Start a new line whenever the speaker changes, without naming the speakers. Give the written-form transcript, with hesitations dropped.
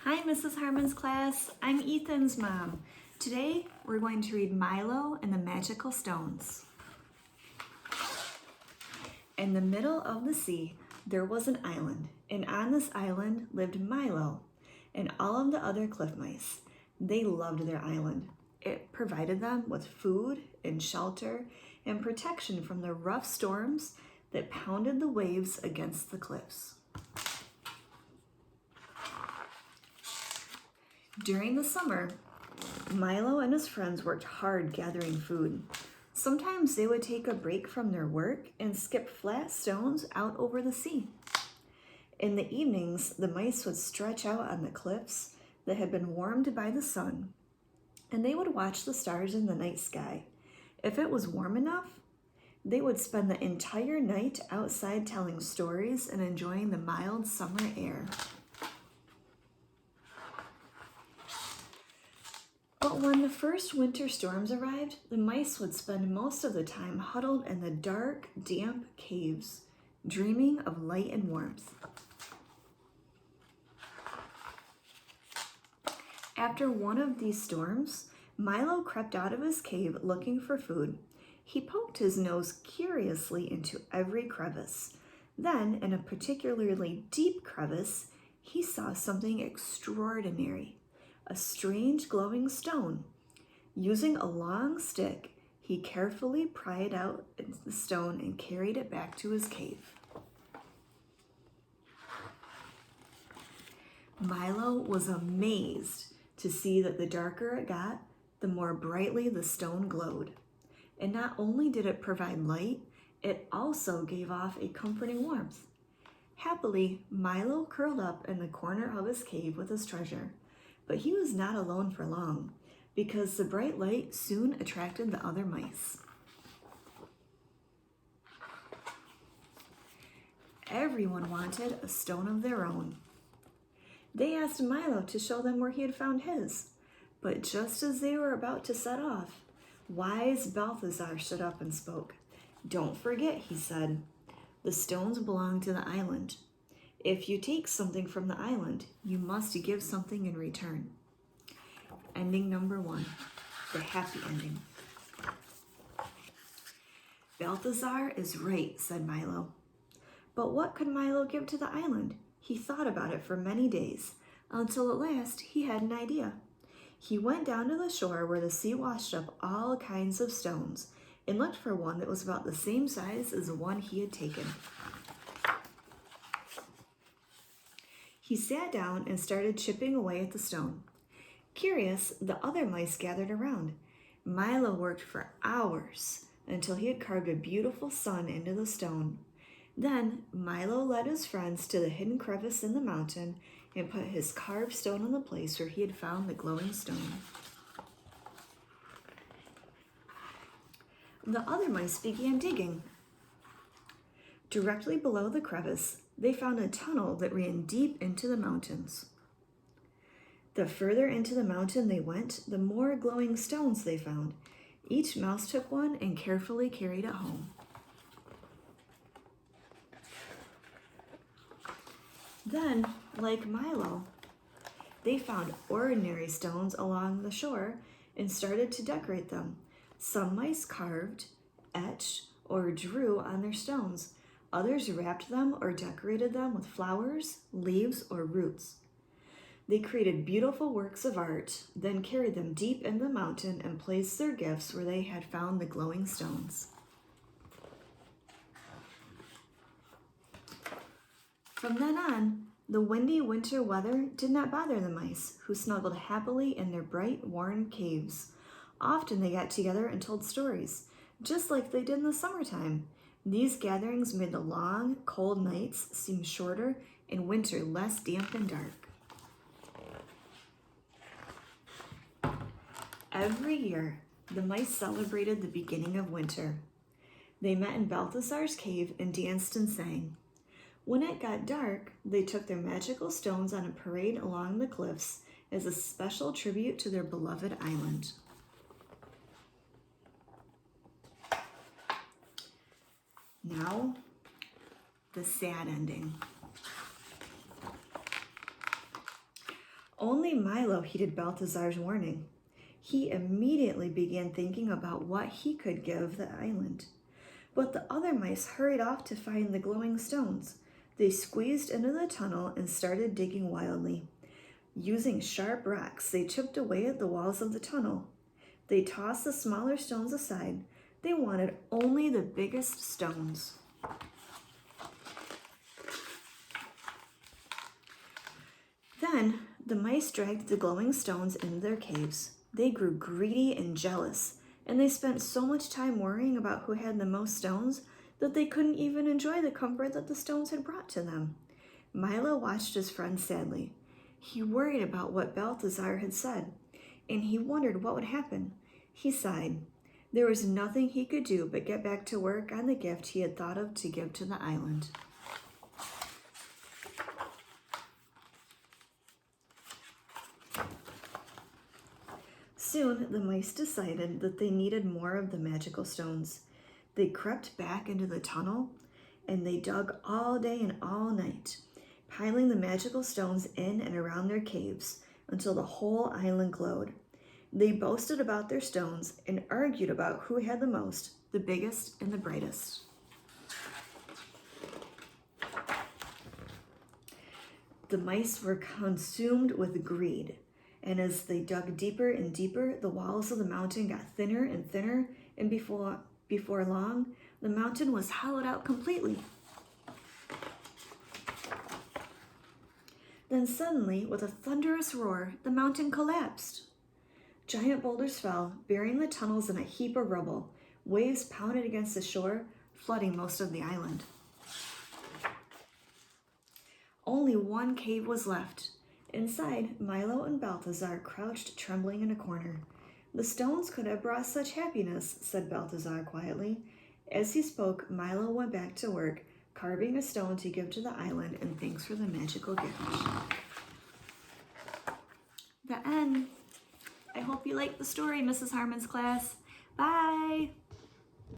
Hi, Mrs. Harmon's class. I'm Ethan's mom. Today, we're going to read Milo and the Magical Stones. In the middle of the sea, there was an island, and on this island lived Milo and all of the other cliff mice. They loved their island. It provided them with food and shelter and protection from the rough storms that pounded the waves against the cliffs. During the summer, Milo and his friends worked hard gathering food. Sometimes they would take a break from their work and skip flat stones out over the sea. In the evenings, the mice would stretch out on the cliffs that had been warmed by the sun, and they would watch the stars in the night sky. If it was warm enough, they would spend the entire night outside telling stories and enjoying the mild summer air. But when the first winter storms arrived, the mice would spend most of the time huddled in the dark, damp caves, dreaming of light and warmth. After one of these storms, Milo crept out of his cave looking for food. He poked his nose curiously into every crevice. Then, in a particularly deep crevice, he saw something extraordinary. A strange glowing stone. Using a long stick, he carefully pried out the stone and carried it back to his cave. Milo was amazed to see that the darker it got, the more brightly the stone glowed. And not only did it provide light, it also gave off a comforting warmth. Happily, Milo curled up in the corner of his cave with his treasure. But he was not alone for long, because the bright light soon attracted the other mice. Everyone wanted a stone of their own. They asked Milo to show them where he had found his, but just as they were about to set off, wise Balthazar stood up and spoke. "Don't forget," he said, "the stones belong to the island. If you take something from the island, you must give something in return." Ending number 1, the happy ending. "Balthazar is right," said Milo. But what could Milo give to the island? He thought about it for many days, until at last he had an idea. He went down to the shore where the sea washed up all kinds of stones and looked for one that was about the same size as the one he had taken. He sat down and started chipping away at the stone. Curious, the other mice gathered around. Milo worked for hours until he had carved a beautiful sun into the stone. Then Milo led his friends to the hidden crevice in the mountain and put his carved stone in the place where he had found the glowing stone. The other mice began digging. Directly below the crevice, they found a tunnel that ran deep into the mountains. The further into the mountain they went, the more glowing stones they found. Each mouse took one and carefully carried it home. Then, like Milo, they found ordinary stones along the shore and started to decorate them. Some mice carved, etched, or drew on their stones. Others wrapped them or decorated them with flowers, leaves, or roots. They created beautiful works of art, then carried them deep in the mountain and placed their gifts where they had found the glowing stones. From then on, the windy winter weather did not bother the mice, who snuggled happily in their bright, warm caves. Often they got together and told stories, just like they did in the summertime. These gatherings made the long, cold nights seem shorter and winter less damp and dark. Every year, the mice celebrated the beginning of winter. They met in Balthazar's cave and danced and sang. When it got dark, they took their magical stones on a parade along the cliffs as a special tribute to their beloved island. Now, the sad ending. Only Milo heeded Balthazar's warning. He immediately began thinking about what he could give the island. But the other mice hurried off to find the glowing stones. They squeezed into the tunnel and started digging wildly. Using sharp rocks, they chipped away at the walls of the tunnel. They tossed the smaller stones aside. They wanted only the biggest stones. Then the mice dragged the glowing stones into their caves. They grew greedy and jealous, and they spent so much time worrying about who had the most stones that they couldn't even enjoy the comfort that the stones had brought to them. Milo watched his friend sadly. He worried about what Balthazar had said, and he wondered what would happen. He sighed. There was nothing he could do but get back to work on the gift he had thought of to give to the island. Soon, the mice decided that they needed more of the magical stones. They crept back into the tunnel, and they dug all day and all night, piling the magical stones in and around their caves until the whole island glowed. They boasted about their stones and argued about who had the most, the biggest and the brightest. The mice were consumed with greed, and as they dug deeper and deeper, the walls of the mountain got thinner and thinner, and before long, the mountain was hollowed out completely. Then suddenly, with a thunderous roar, the mountain collapsed. Giant boulders fell, burying the tunnels in a heap of rubble. Waves pounded against the shore, flooding most of the island. Only one cave was left. Inside, Milo and Balthazar crouched trembling in a corner. The stones could have brought such happiness, said Balthazar quietly. As he spoke, Milo went back to work, carving a stone to give to the island in thanks for the magical gift. The end. I hope you liked the story, Mrs. Harmon's class. Bye!